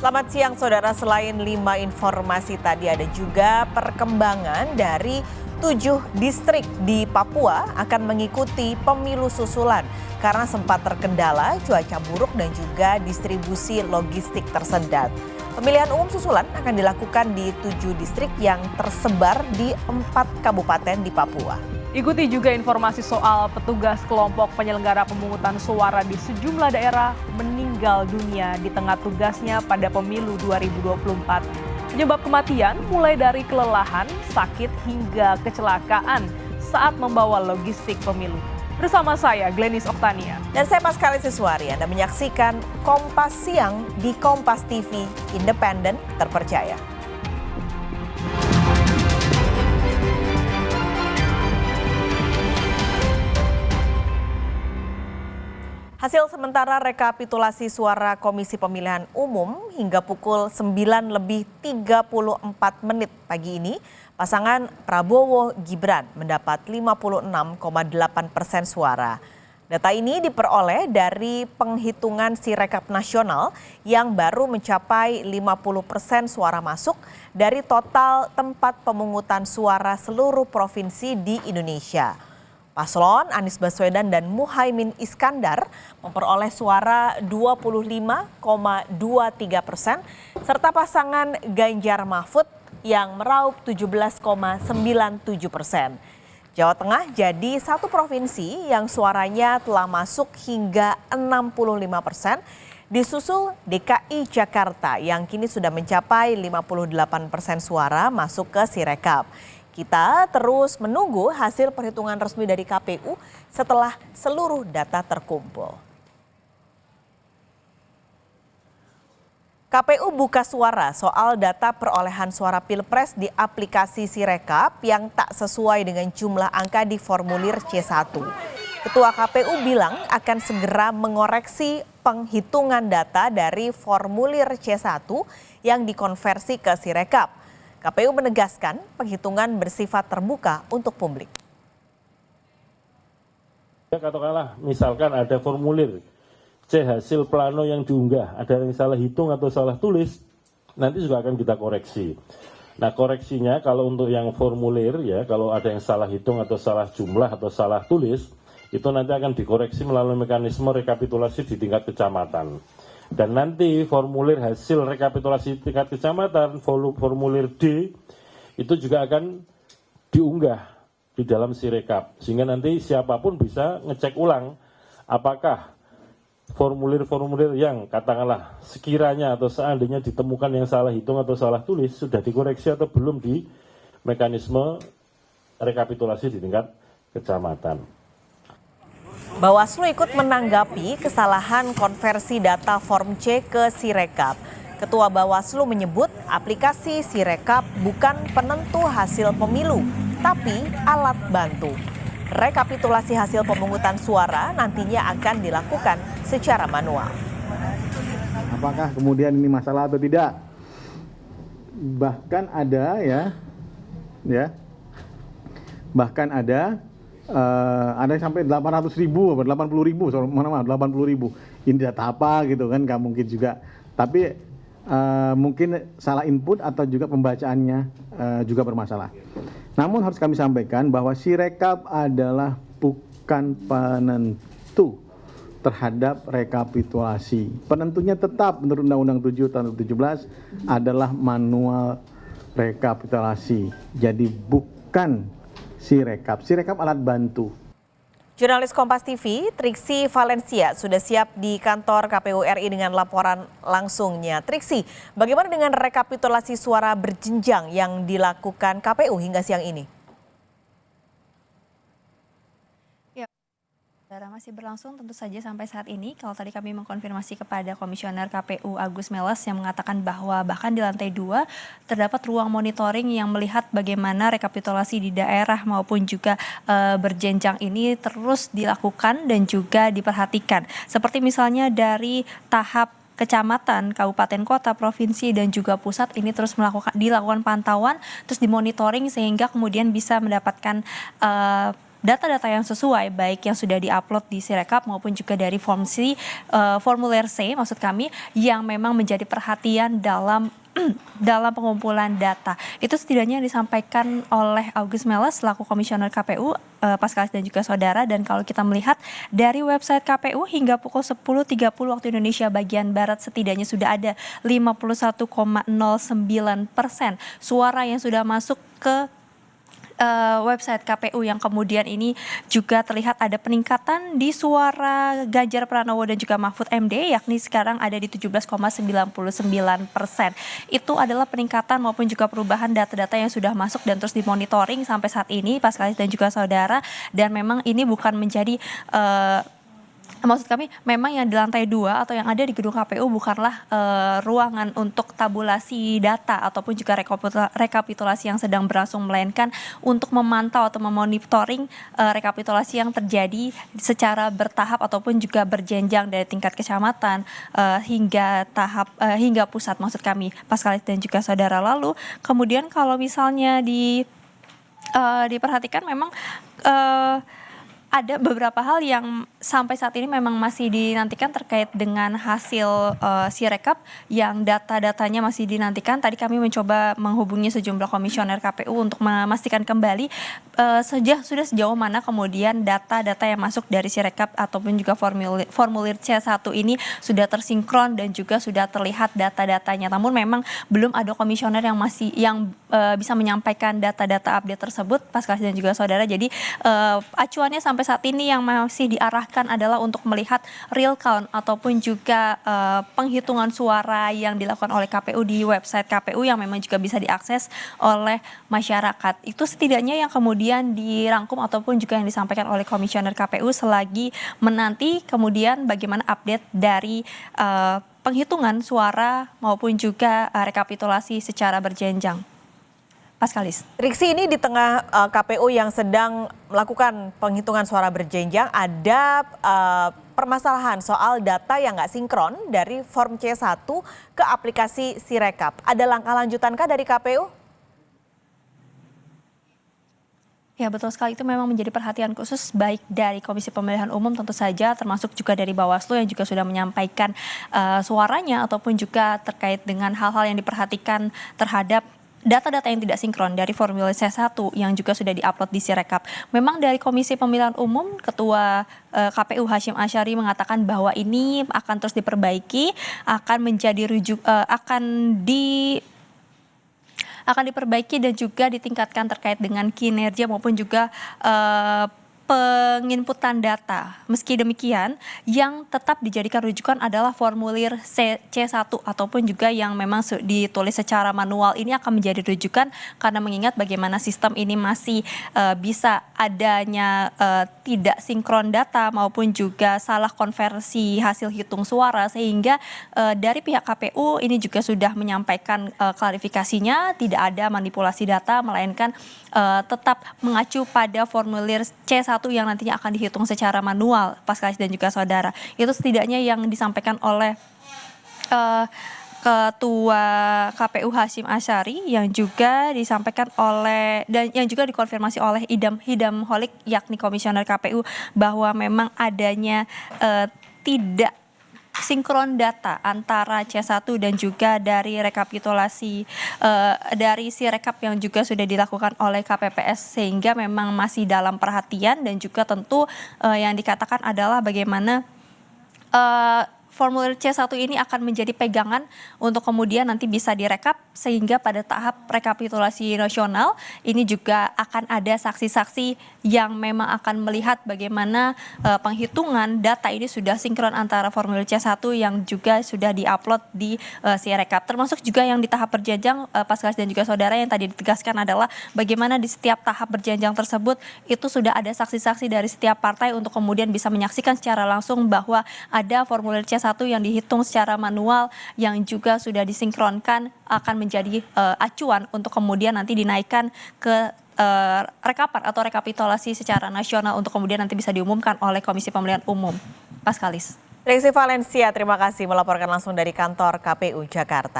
Selamat siang saudara, selain 5 informasi tadi ada juga perkembangan dari 7 distrik di Papua akan mengikuti pemilu susulan karena sempat terkendala cuaca buruk dan juga distribusi logistik tersendat. Pemilihan umum susulan akan dilakukan di 7 distrik yang tersebar di 4 kabupaten di Papua. Ikuti juga informasi soal petugas kelompok penyelenggara pemungutan suara di sejumlah daerah meninggal dunia di tengah tugasnya pada pemilu 2024. Penyebab kematian mulai dari kelelahan, sakit hingga kecelakaan saat membawa logistik pemilu. Bersama saya Glenis Oktania. Dan saya Paskali Siswari, Anda menyaksikan Kompas Siang di Kompas TV, independen, terpercaya. Hasil sementara rekapitulasi suara Komisi Pemilihan Umum hingga pukul 9:34 pagi ini, pasangan Prabowo Gibran mendapat 56,8% suara. Data ini diperoleh dari penghitungan Sirekap nasional yang baru mencapai 50% suara masuk dari total tempat pemungutan suara seluruh provinsi di Indonesia. Paslon Anies Baswedan dan Muhaimin Iskandar memperoleh suara 25,23% serta pasangan Ganjar Mahfud yang meraup 17,97%. Jawa Tengah jadi satu provinsi yang suaranya telah masuk hingga 65%, disusul DKI Jakarta yang kini sudah mencapai 58% suara masuk ke Sirekap. Kita terus menunggu hasil perhitungan resmi dari KPU setelah seluruh data terkumpul. KPU buka suara soal data perolehan suara Pilpres di aplikasi Sirekap yang tak sesuai dengan jumlah angka di formulir C1. Ketua KPU bilang akan segera mengoreksi penghitungan data dari formulir C1 yang dikonversi ke Sirekap. KPU menegaskan penghitungan bersifat terbuka untuk publik. Katakanlah misalkan ada formulir C hasil plano yang diunggah, ada yang salah hitung atau salah tulis, nanti juga akan kita koreksi. Nah koreksinya kalau untuk yang formulir ya, kalau ada yang salah hitung atau salah jumlah atau salah tulis, itu nanti akan dikoreksi melalui mekanisme rekapitulasi di tingkat kecamatan. Dan nanti formulir hasil rekapitulasi tingkat kecamatan, formulir D, itu juga akan diunggah di dalam Sirekap. Sehingga nanti siapapun bisa ngecek ulang apakah formulir-formulir yang katakanlah sekiranya atau seandainya ditemukan yang salah hitung atau salah tulis, sudah dikoreksi atau belum di mekanisme rekapitulasi di tingkat kecamatan. Bawaslu ikut menanggapi kesalahan konversi data Form C ke Sirekap. Ketua Bawaslu menyebut aplikasi Sirekap bukan penentu hasil pemilu, tapi alat bantu. Rekapitulasi hasil pemungutan suara nantinya akan dilakukan secara manual. Apakah kemudian ini masalah atau tidak? Bahkan ada bahkan ada yang sampai 800.000, 80.000, 80.000. Ini data apa gitu kan, nggak mungkin juga. Tapi mungkin salah input atau juga pembacaannya juga bermasalah. Namun harus kami sampaikan bahwa Sirekap adalah bukan penentu terhadap rekapitulasi. Penentunya tetap menurut Undang-Undang 7 tahun 2017 adalah manual rekapitulasi. Jadi bukan Sirekap. Sirekap alat bantu. Jurnalis Kompas TV, Triksi Valencia sudah siap di kantor KPU RI dengan laporan langsungnya. Triksi, bagaimana dengan rekapitulasi suara berjenjang yang dilakukan KPU hingga siang ini? Masih berlangsung tentu saja sampai saat ini. Kalau tadi kami mengkonfirmasi kepada Komisioner KPU Agus Melas yang mengatakan bahwa bahkan di lantai 2 terdapat ruang monitoring yang melihat bagaimana rekapitulasi di daerah maupun juga berjenjang ini terus dilakukan dan juga diperhatikan. Seperti misalnya dari tahap kecamatan, kabupaten, kota, provinsi dan juga pusat ini terus dilakukan pantauan, terus dimonitoring sehingga kemudian bisa mendapatkan data-data yang sesuai, baik yang sudah diupload di Sirekap maupun juga dari formulir C maksud kami, yang memang menjadi perhatian dalam pengumpulan data. Itu setidaknya yang disampaikan oleh Agus Melas selaku Komisioner KPU, Paskalis dan juga saudara. Dan kalau kita melihat dari website KPU hingga pukul 10.30 waktu Indonesia bagian Barat, setidaknya sudah ada 51,09% suara yang sudah masuk ke website KPU, yang kemudian ini juga terlihat ada peningkatan di suara Ganjar Pranowo dan juga Mahfud MD, yakni sekarang ada di 17,99%. Itu adalah peningkatan maupun juga perubahan data-data yang sudah masuk dan terus dimonitoring sampai saat ini, Paskalis dan juga saudara. Dan memang ini bukan menjadi maksud kami memang yang di lantai 2 atau yang ada di gedung KPU bukanlah ruangan untuk tabulasi data ataupun juga rekapitulasi yang sedang berlangsung, melainkan untuk memantau atau memonitoring rekapitulasi yang terjadi secara bertahap ataupun juga berjenjang dari tingkat kecamatan hingga pusat, maksud kami, Paskalis dan juga saudara. Lalu kemudian kalau misalnya diperhatikan memang ada beberapa hal yang sampai saat ini memang masih dinantikan terkait dengan hasil Sirekap yang data-datanya masih dinantikan. Tadi kami mencoba menghubungi sejumlah komisioner KPU untuk memastikan kembali sudah sejauh mana kemudian data-data yang masuk dari Sirekap ataupun juga formulir C1 ini sudah tersinkron dan juga sudah terlihat data-datanya. Namun memang belum ada komisioner yang bisa menyampaikan data-data update tersebut, Paskalis dan juga saudara. Jadi acuannya sampai saat ini yang masih diarahkan adalah untuk melihat real count ataupun juga penghitungan suara yang dilakukan oleh KPU di website KPU yang memang juga bisa diakses oleh masyarakat. Itu setidaknya yang kemudian dirangkum ataupun juga yang disampaikan oleh Komisioner KPU selagi menanti kemudian bagaimana update dari penghitungan suara maupun juga rekapitulasi secara berjenjang. Paskalis. Triksi, ini di tengah KPU yang sedang melakukan penghitungan suara berjenjang, ada permasalahan soal data yang nggak sinkron dari form C1 ke aplikasi Sirekap. Ada langkah lanjutankah dari KPU? Ya, betul sekali, itu memang menjadi perhatian khusus baik dari Komisi Pemilihan Umum tentu saja, termasuk juga dari Bawaslu yang juga sudah menyampaikan suaranya ataupun juga terkait dengan hal-hal yang diperhatikan terhadap data-data yang tidak sinkron dari formulir C1 yang juga sudah diupload di Sirekap. Memang dari Komisi Pemilihan Umum, Ketua KPU Hasyim Asyari mengatakan bahwa ini akan terus diperbaiki, akan diperbaiki dan juga ditingkatkan terkait dengan kinerja maupun juga penginputan data. Meski demikian, yang tetap dijadikan rujukan adalah formulir C1 ataupun juga yang memang ditulis secara manual ini akan menjadi rujukan karena mengingat bagaimana sistem ini masih bisa adanya tidak sinkron data maupun juga salah konversi hasil hitung suara, sehingga dari pihak KPU ini juga sudah menyampaikan klarifikasinya tidak ada manipulasi data melainkan tetap mengacu pada formulir C1 yang nantinya akan dihitung secara manual, Paskalis dan juga saudara. Itu setidaknya yang disampaikan oleh Ketua KPU Hasyim Asyari yang juga disampaikan oleh dan yang juga dikonfirmasi oleh Idam Holik yakni Komisioner KPU bahwa memang adanya tidak sinkron data antara C1 dan juga dari rekapitulasi dari Sirekap yang juga sudah dilakukan oleh KPPS, sehingga memang masih dalam perhatian dan juga tentu yang dikatakan adalah bagaimana formulir C1 ini akan menjadi pegangan untuk kemudian nanti bisa direkap, sehingga pada tahap rekapitulasi nasional ini juga akan ada saksi-saksi yang memang akan melihat bagaimana penghitungan data ini sudah sinkron antara formulir C1 yang juga sudah diupload di Sirekap. Termasuk juga yang di tahap berjenjang, Paskalis dan juga saudara, yang tadi ditegaskan adalah bagaimana di setiap tahap berjenjang tersebut itu sudah ada saksi-saksi dari setiap partai untuk kemudian bisa menyaksikan secara langsung bahwa ada formulir C1 yang dihitung secara manual yang juga sudah disinkronkan akan menjadi acuan untuk kemudian nanti dinaikkan ke rekapan atau rekapitulasi secara nasional untuk kemudian nanti bisa diumumkan oleh Komisi Pemilihan Umum. Paskalis. Triksi Valencia, terima kasih melaporkan langsung dari kantor KPU Jakarta.